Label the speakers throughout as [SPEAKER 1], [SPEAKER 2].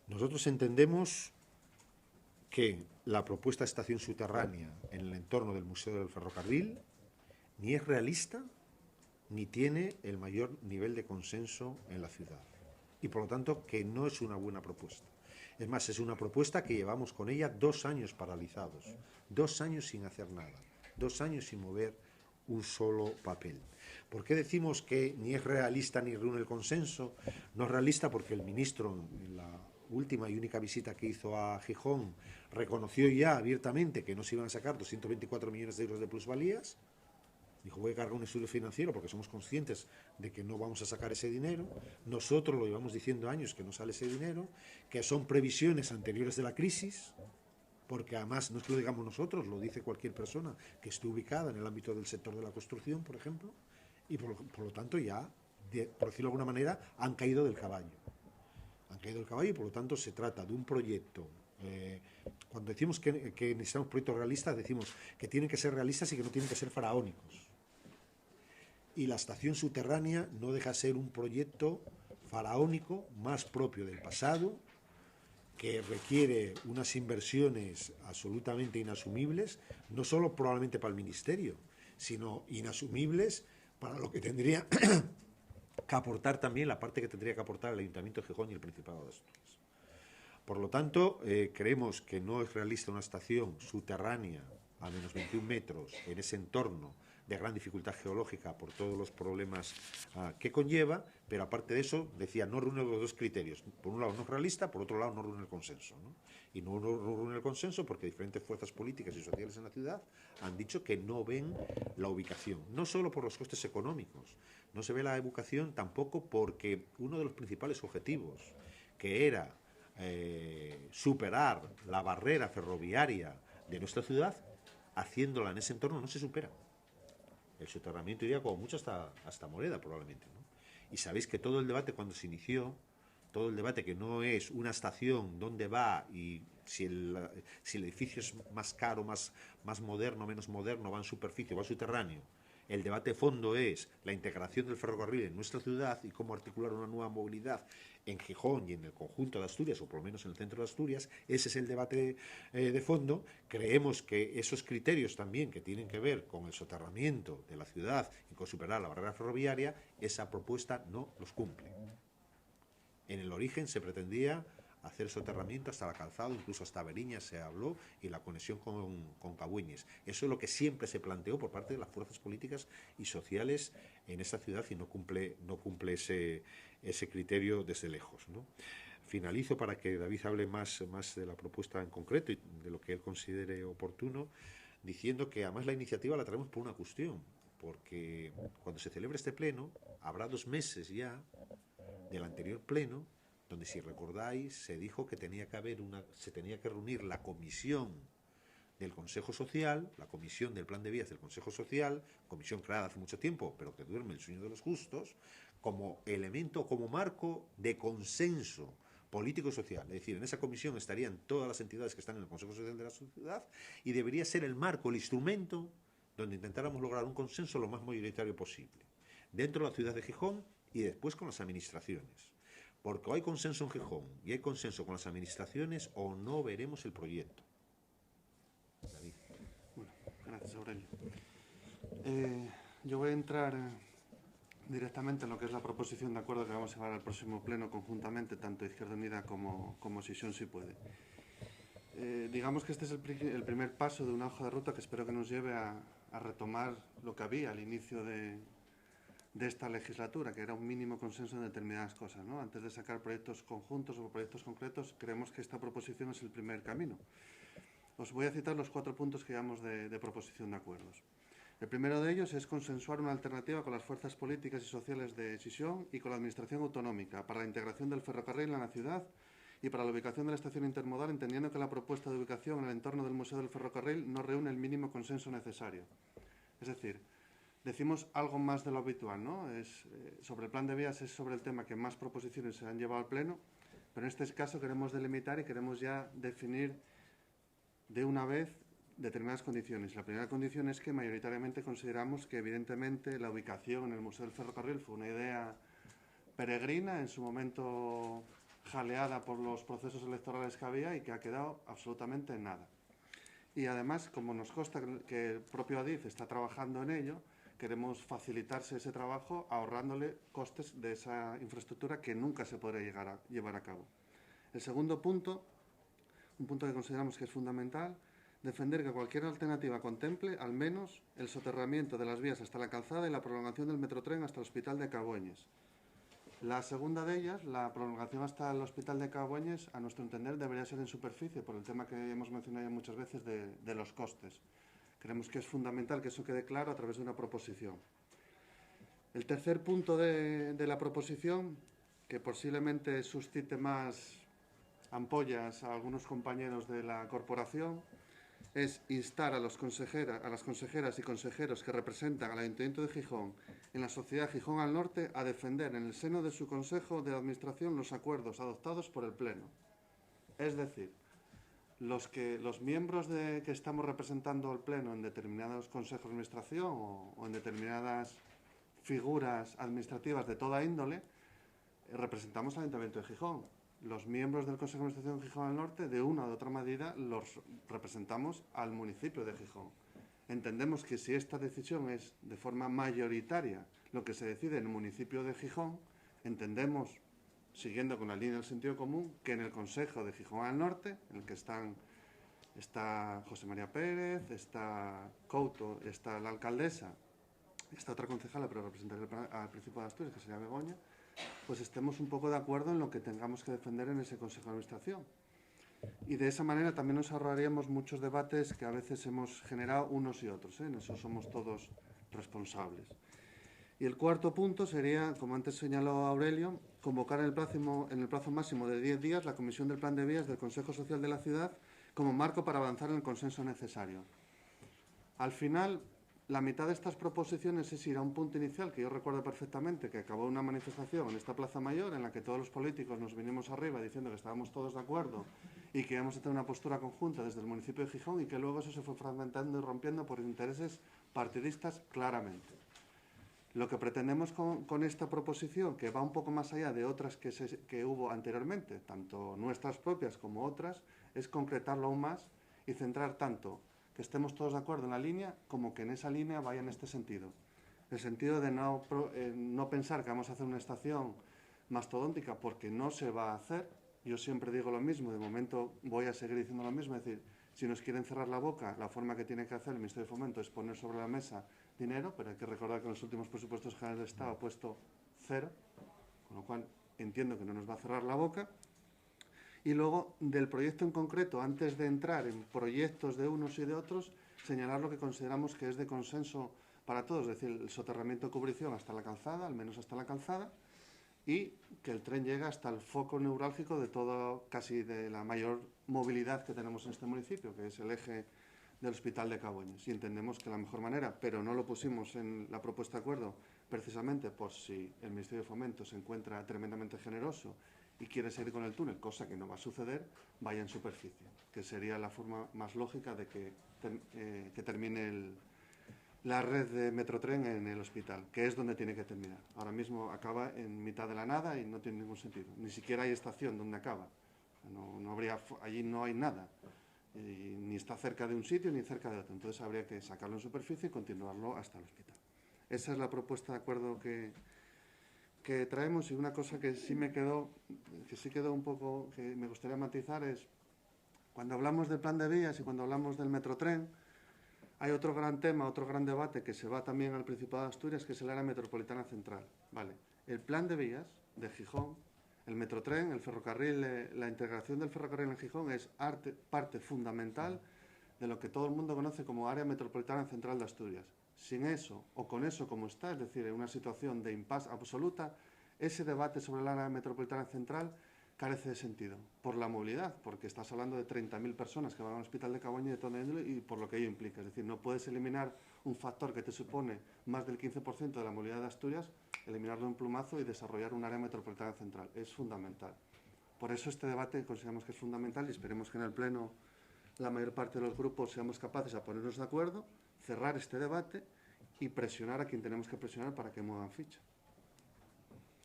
[SPEAKER 1] Nosotros entendemos que la propuesta de estación subterránea en el entorno del Museo del Ferrocarril ni es realista ni tiene el mayor nivel de consenso en la ciudad. Y por lo tanto que no es una buena propuesta. Es más, es una propuesta que llevamos con ella 2 años paralizados, 2 años sin hacer nada, 2 años sin mover un solo papel. ¿Por qué decimos que ni es realista ni reúne el consenso? No es realista porque el ministro, en la última y única visita que hizo a Gijón, reconoció ya abiertamente que no se iban a sacar 224 millones de euros de plusvalías. Dijo, voy a cargar un estudio financiero porque somos conscientes de que no vamos a sacar ese dinero. Nosotros lo llevamos diciendo años que no sale ese dinero, que son previsiones anteriores de la crisis, porque además no es que lo digamos nosotros, lo dice cualquier persona que esté ubicada en el ámbito del sector de la construcción, por ejemplo, y por lo tanto ya, por decirlo de alguna manera, han caído del caballo. Han caído del caballo y por lo tanto se trata de un proyecto. Cuando decimos que necesitamos proyectos realistas, decimos que tienen que ser realistas y que no tienen que ser faraónicos. Y la estación subterránea no deja de ser un proyecto faraónico más propio del pasado, que requiere unas inversiones absolutamente inasumibles, no solo probablemente para el Ministerio, sino inasumibles para lo que tendría que aportar también, la parte que tendría que aportar el Ayuntamiento de Gijón y el Principado de Asturias. Por lo tanto, creemos que no es realista una estación subterránea a menos 21 metros en ese entorno de gran dificultad geológica por todos los problemas que conlleva, pero aparte de eso, decía, no reúne los dos criterios. Por un lado no es realista, por otro lado no reúne el consenso, ¿no? Y no reúne el consenso porque diferentes fuerzas políticas y sociales en la ciudad han dicho que no ven la ubicación, no solo por los costes económicos, no se ve la ubicación tampoco porque uno de los principales objetivos, que era superar la barrera ferroviaria de nuestra ciudad, haciéndola en ese entorno no se supera. El soterramiento iría como mucho hasta Moreda probablemente, ¿no? Y sabéis que todo el debate cuando se inició, todo el debate que no es una estación, dónde va y si el edificio es más caro, más moderno, menos moderno, va en superficie, va subterráneo. El debate de fondo es la integración del ferrocarril en nuestra ciudad y cómo articular una nueva movilidad en Gijón y en el conjunto de Asturias, o por lo menos en el centro de Asturias. Ese es el debate de fondo. Creemos que esos criterios también que tienen que ver con el soterramiento de la ciudad y con superar la barrera ferroviaria, esa propuesta no los cumple. En el origen se pretendía hacer soterramiento hasta la Calzada, incluso hasta Beriña se habló, y la conexión con Cabueñes. Eso es lo que siempre se planteó por parte de las fuerzas políticas y sociales en esta ciudad y no cumple ese criterio desde lejos, ¿no? Finalizo para que David hable más de la propuesta en concreto y de lo que él considere oportuno, diciendo que además la iniciativa la traemos por una cuestión, porque cuando se celebre este pleno habrá 2 meses ya del anterior pleno, donde si recordáis se dijo que se tenía que reunir la comisión del Consejo Social, la comisión del Plan de Vías del Consejo Social, comisión creada hace mucho tiempo, pero que duerme el sueño de los justos, como elemento, como marco de consenso político y social. Es decir, en esa comisión estarían todas las entidades que están en el Consejo Social de la ciudad y debería ser el marco, el instrumento donde intentáramos lograr un consenso lo más mayoritario posible, dentro de la ciudad de Gijón y después con las administraciones. Porque o hay consenso en Gijón y hay consenso con las administraciones o no veremos el proyecto. David.
[SPEAKER 2] Bueno, gracias, Aurelio. Yo voy a entrar directamente en lo que es la proposición de acuerdo que vamos a llevar al próximo pleno conjuntamente, tanto Izquierda Unida como Sisión si puede. Digamos que este es el primer paso de una hoja de ruta que espero que nos lleve a retomar lo que había al inicio de esta legislatura, que era un mínimo consenso en determinadas cosas, ¿no? Antes de sacar proyectos conjuntos o proyectos concretos, creemos que esta proposición es el primer camino. Os voy a citar los 4 puntos que llevamos de proposición de acuerdos. El primero de ellos es consensuar una alternativa con las fuerzas políticas y sociales de Sisión y con la Administración Autonómica para la integración del ferrocarril en la ciudad y para la ubicación de la estación intermodal, entendiendo que la propuesta de ubicación en el entorno del Museo del Ferrocarril no reúne el mínimo consenso necesario. Es decir, decimos algo más de lo habitual, ¿no? Sobre el plan de vías es sobre el tema que más proposiciones se han llevado al pleno, pero en este caso queremos delimitar y queremos ya definir de una vez determinadas condiciones. La primera condición es que mayoritariamente consideramos que evidentemente la ubicación en el Museo del Ferrocarril fue una idea peregrina, en su momento jaleada por los procesos electorales que había y que ha quedado absolutamente en nada. Y además, como nos consta que el propio Adif está trabajando en ello, queremos facilitarse ese trabajo ahorrándole costes de esa infraestructura que nunca se podrá llevar a cabo. El segundo punto, un punto que consideramos que es fundamental, defender que cualquier alternativa contemple al menos el soterramiento de las vías hasta la calzada y la prolongación del metrotren hasta el Hospital de Cabueñes. La segunda de ellas, la prolongación hasta el Hospital de Cabueñes, a nuestro entender, debería ser en superficie, por el tema que hemos mencionado ya muchas veces de los costes. Creemos que es fundamental que eso quede claro a través de una proposición. El tercer punto de la proposición, que posiblemente suscite más ampollas a algunos compañeros de la corporación, es instar a las consejeras y consejeros que representan al Ayuntamiento de Gijón en la sociedad Gijón al Norte a defender en el seno de su Consejo de Administración los acuerdos adoptados por el Pleno. Es decir, los miembros que estamos representando al Pleno en determinados consejos de administración o en determinadas figuras administrativas de toda índole, representamos al Ayuntamiento de Gijón. Los miembros del Consejo de Administración de Gijón al Norte, de una u otra medida, los representamos al municipio de Gijón. Entendemos que si esta decisión es de forma mayoritaria lo que se decide en el municipio de Gijón, entendemos, siguiendo con la línea del sentido común, que en el Consejo de Gijón al Norte, en el que está José María Pérez, está Couto, está la alcaldesa, está otra concejala, pero representará al Principado de Asturias, que sería Begoña, pues estemos un poco de acuerdo en lo que tengamos que defender en ese Consejo de Administración. Y de esa manera también nos ahorraríamos muchos debates que a veces hemos generado unos y otros, ¿eh? En eso somos todos responsables. Y el cuarto punto sería, como antes señaló Aurelio, convocar en el plazo máximo de 10 días la Comisión del Plan de Vías del Consejo Social de la Ciudad como marco para avanzar en el consenso necesario. Al final, la mitad de estas proposiciones es ir a un punto inicial que yo recuerdo perfectamente, que acabó una manifestación en esta Plaza Mayor en la que todos los políticos nos vinimos arriba diciendo que estábamos todos de acuerdo y que íbamos a tener una postura conjunta desde el municipio de Gijón y que luego eso se fue fragmentando y rompiendo por intereses partidistas claramente. Lo que pretendemos con esta proposición, que va un poco más allá de otras que hubo anteriormente, tanto nuestras propias como otras, es concretarlo aún más y centrar tanto que estemos todos de acuerdo en la línea, como que en esa línea vaya en este sentido. El sentido de no pensar que vamos a hacer una estación mastodóntica, porque no se va a hacer. Yo siempre digo lo mismo, de momento voy a seguir diciendo lo mismo, es decir, si nos quieren cerrar la boca, la forma que tiene que hacer el Ministerio de Fomento es poner sobre la mesa dinero, pero hay que recordar que en los últimos presupuestos generales del Estado ha puesto 0, con lo cual entiendo que no nos va a cerrar la boca. Y luego, del proyecto en concreto, antes de entrar en proyectos de unos y de otros, señalar lo que consideramos que es de consenso para todos, es decir, el soterramiento de cubrición hasta la calzada, al menos hasta la calzada, y que el tren llegue hasta el foco neurálgico de todo, casi de la mayor movilidad que tenemos en este municipio, que es el eje del Hospital de Cabueñes. Y entendemos que la mejor manera, pero no lo pusimos en la propuesta de acuerdo, precisamente por si el Ministerio de Fomento se encuentra tremendamente generoso y quiere seguir con el túnel, cosa que no va a suceder, vaya en superficie, que sería la forma más lógica de que termine la red de Metrotren en el hospital, que es donde tiene que terminar. Ahora mismo acaba en mitad de la nada y no tiene ningún sentido. Ni siquiera hay estación donde acaba. Allí no hay nada. Ni está cerca de un sitio ni cerca de otro. Entonces habría que sacarlo en superficie y continuarlo hasta el hospital. Esa es la propuesta de acuerdo que traemos, y una cosa que sí quedó un poco, que me gustaría matizar es, cuando hablamos del plan de vías y cuando hablamos del Metrotren, hay otro gran tema, otro gran debate que se va también al Principado de Asturias, que es el área metropolitana central. Vale. El plan de vías de Gijón, el Metrotren, el ferrocarril, la integración del ferrocarril en Gijón es parte fundamental de lo que todo el mundo conoce como área metropolitana central de Asturias. Sin eso, o con eso como está, es decir, en una situación de impasse absoluta, ese debate sobre el área metropolitana central carece de sentido, por la movilidad, porque estás hablando de 30.000 personas que van al Hospital de Cabueñes y de toda índole, y por lo que ello implica. Es decir, no puedes eliminar un factor que te supone más del 15% de la movilidad de Asturias, eliminarlo de un plumazo y desarrollar un área metropolitana central. Es fundamental. Por eso este debate consideramos que es fundamental y esperemos que en el Pleno la mayor parte de los grupos seamos capaces de ponernos de acuerdo, cerrar este debate y presionar a quien tenemos que presionar para que muevan ficha.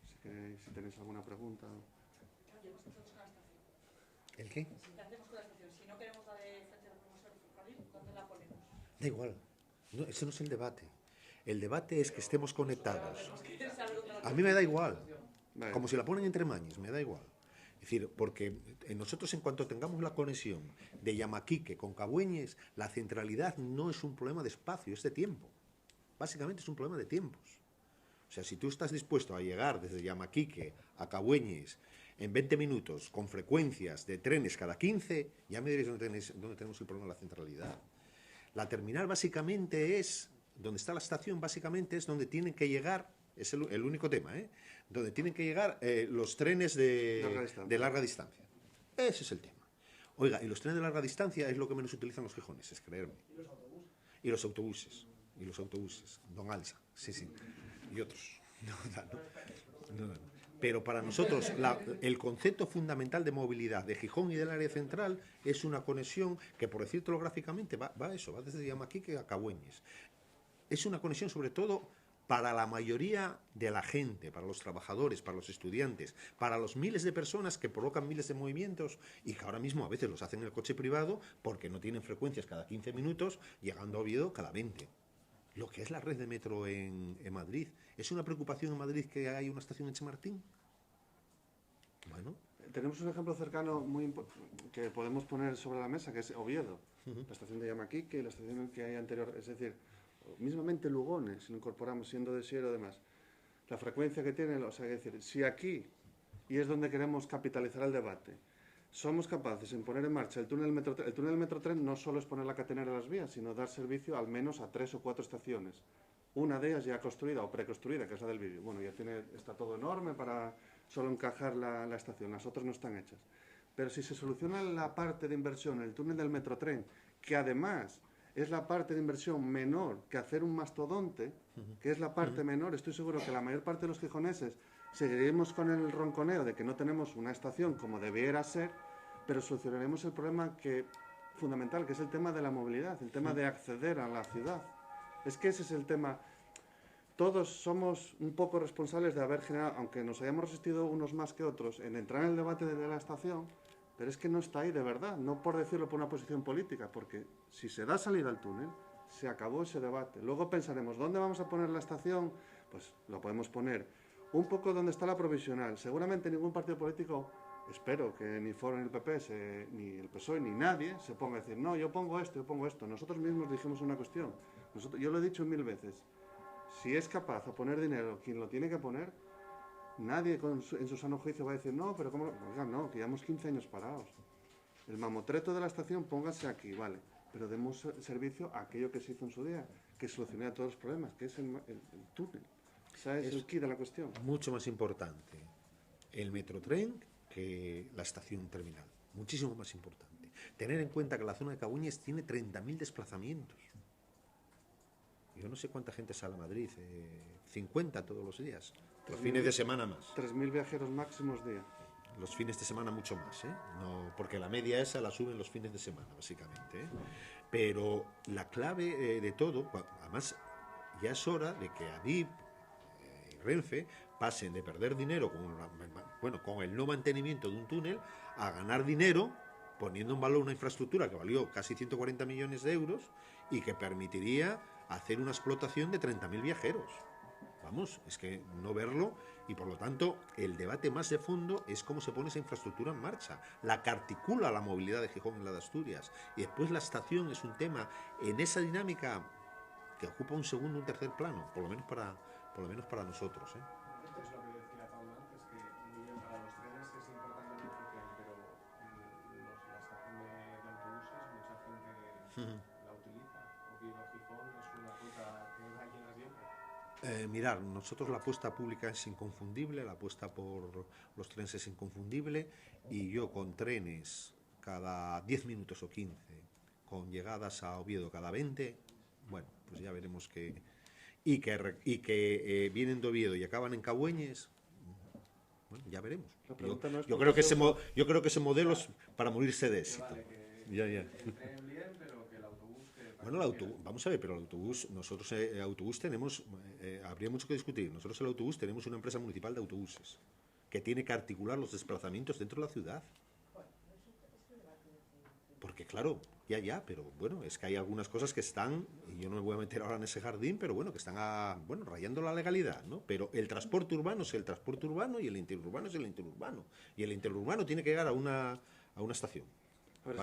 [SPEAKER 2] Así que si tenéis alguna pregunta.
[SPEAKER 1] ¿El qué?
[SPEAKER 3] ¿Qué hacemos con la estación? Si no queremos la de frente al profesor y ferrocarril, ¿dónde la ponemos?
[SPEAKER 1] Da igual. No, ese no es el debate. El debate es que estemos conectados. A mí me da igual.
[SPEAKER 2] Vale.
[SPEAKER 1] Como si la ponen entre mañas, me da igual. Es decir, porque nosotros en cuanto tengamos la conexión de Yamaquique con Cabueñes, la centralidad no es un problema de espacio, es de tiempo. Básicamente es un problema de tiempos. O sea, si tú estás dispuesto a llegar desde Yamaquique a Cabueñes en 20 minutos, con frecuencias de trenes cada 15, ya me diréis dónde tenemos el problema de la centralidad. La terminal básicamente es, donde está la estación básicamente es donde tienen que llegar, es el único tema, donde tienen que llegar los trenes de larga distancia. Ese es el tema. Oiga, y los trenes de larga distancia es lo que menos utilizan los gijoneses, creerme. Y los autobuses. Y los autobuses. Don Alsa, sí, sí. Y otros. No. Pero para nosotros el concepto fundamental de movilidad de Gijón y del área central es una conexión que, por decirlo gráficamente, va desde Yamaquique a Cabueñes. Es una conexión sobre todo para la mayoría de la gente, para los trabajadores, para los estudiantes, para los miles de personas que provocan miles de movimientos y que ahora mismo a veces los hacen en el coche privado porque no tienen frecuencias cada 15 minutos, llegando a Oviedo cada 20. Lo que es la red de metro en Madrid. ¿Es una preocupación en Madrid que hay una estación en Chamartín? Bueno.
[SPEAKER 2] Tenemos un ejemplo cercano que podemos poner sobre la mesa, que es Oviedo. La estación de Yamaquique y la estación que hay anterior. Es decir, mismamente Lugones, si lo incorporamos siendo de Siero y demás. La frecuencia que tiene, o sea, es decir, si aquí, y es donde queremos capitalizar el debate, somos capaces en poner en marcha el túnel Metrotren no solo es poner la catenera de las vías, sino dar servicio al menos a 3 o 4 estaciones. Una de ellas ya construida o preconstruida, que es la del vídeo. Bueno, ya está todo enorme para solo encajar la estación, las otras no están hechas. Pero si se soluciona la parte de inversión, el túnel del Metrotren, que además es la parte de inversión menor que hacer un mastodonte, que es la parte menor, estoy seguro que la mayor parte de los gijoneses seguiremos con el ronconeo de que no tenemos una estación como debiera ser, pero solucionaremos el problema fundamental, que es el tema de la movilidad, el tema de acceder a la ciudad. Es que ese es el tema. Todos somos un poco responsables de haber generado, aunque nos hayamos resistido unos más que otros, en entrar en el debate de la estación, pero es que no está ahí de verdad, no por decirlo por una posición política, porque si se da salida al túnel, se acabó ese debate. Luego pensaremos, ¿dónde vamos a poner la estación? Pues lo podemos poner un poco donde está la provisional. Seguramente ningún partido político, espero que ni Foro ni el PP, ni el PSOE, ni nadie se ponga a decir, no, yo pongo esto, yo pongo esto. Nosotros mismos dijimos una cuestión. Yo lo he dicho 1000 veces. Si es capaz de poner dinero quien lo tiene que poner, nadie en su sano juicio va a decir, no, pero ¿cómo? Oigan, no, que llevamos 15 años parados. El mamotreto de la estación, póngase aquí, vale. Pero demos servicio a aquello que se hizo en su día, que solucionaría todos los problemas, que es el túnel. O sea, es el quid de la cuestión.
[SPEAKER 1] Mucho más importante el Metrotren que la estación terminal. Muchísimo más importante. Tener en cuenta que la zona de Cabueñes tiene 30.000 desplazamientos. Yo no sé cuánta gente sale a Madrid, 50 todos los días. Los fines de semana más.
[SPEAKER 2] 3.000 viajeros máximos día.
[SPEAKER 1] Los fines de semana mucho más, no, porque la media esa la suben los fines de semana, básicamente. Pero la clave de todo, además, ya es hora de que Adif y Renfe pasen de perder dinero con el no mantenimiento de un túnel a ganar dinero poniendo en valor una infraestructura que valió casi 140 millones de euros y que permitiría hacer una explotación de 30.000 viajeros. Vamos, es que no verlo, y por lo tanto el debate más de fondo es cómo se pone esa infraestructura en marcha, la que articula la movilidad de Gijón y la de Asturias, y después la estación es un tema en esa dinámica que ocupa un segundo, un tercer plano, por lo menos para nosotros.
[SPEAKER 4] Es lo que decía Pablo antes, que muy bien para los trenes es importante el Metrotren, pero la estación de autobuses, mucha gente la utiliza. Oviedo-Gijón es una ruta que va llena siempre.
[SPEAKER 1] Mirar, nosotros la apuesta pública es inconfundible, la apuesta por los trenes es inconfundible, y yo con trenes cada 10 minutos o 15, con llegadas a Oviedo cada 20, bueno, pues ya veremos que vienen de Oviedo y acaban en Cabueñes, bueno, ya veremos. Yo creo que ese modelo es para morirse de éxito.
[SPEAKER 4] Vale, que
[SPEAKER 1] Ya.
[SPEAKER 4] el tren bien, pero que el autobús...
[SPEAKER 1] Bueno, el autobús, vamos a ver, pero el autobús, nosotros el autobús tenemos, habría mucho que discutir. Nosotros el autobús tenemos una empresa municipal de autobuses, que tiene que articular los desplazamientos dentro de la ciudad. Porque claro, pero bueno, es que hay algunas cosas que están, y yo no me voy a meter ahora en ese jardín, pero bueno, que están rayando la legalidad, ¿no? Pero el transporte urbano es el transporte urbano y el interurbano es el interurbano. Y el interurbano tiene que llegar a una estación.